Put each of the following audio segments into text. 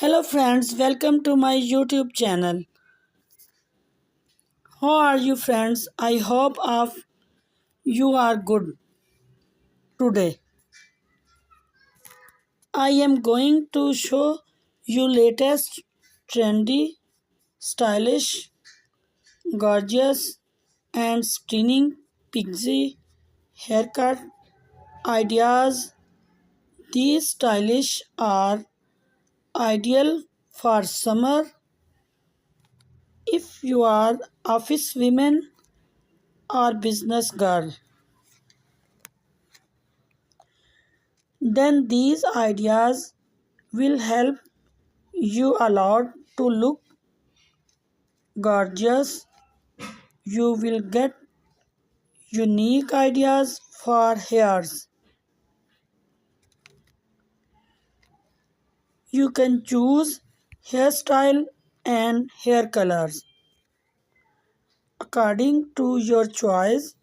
Hello friends, welcome to my YouTube channel. How are you friends? I hope of you are good today. I am going to show you latest trendy, stylish, gorgeous and stunning pixie haircut ideas. These stylish are ideal for summer if you are office women or business girl. Then these ideas will help you a lot to look gorgeous. You will get unique ideas for hairs. You can choose hairstyle and hair colors according to your choice.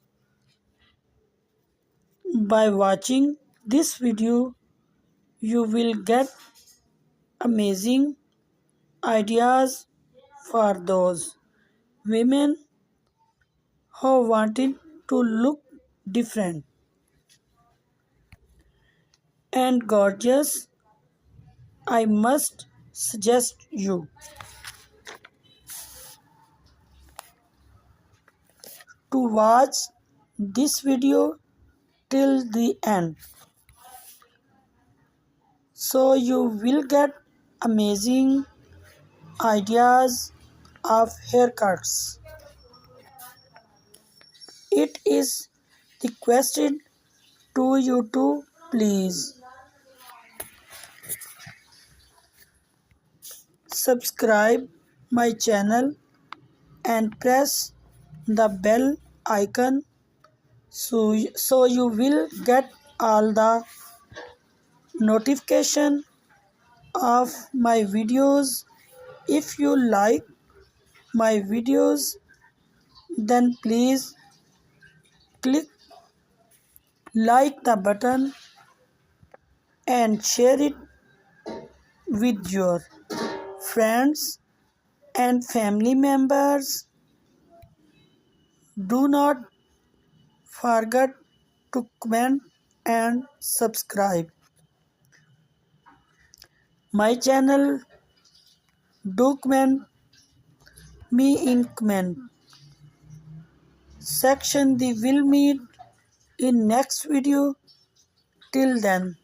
By watching this video, you will get amazing ideas for those women who wanted to look different and gorgeous. I must suggest you to watch this video till the end, so you will get amazing ideas of haircuts. It is requested to you to please subscribe my channel and press the bell icon so you will get all the notification of my videos. If you like my videos, then please click like the button and share it with your friends and family members. Do not forget to comment and subscribe my channel. Do comment me in comment section. We will meet in next video. Till then,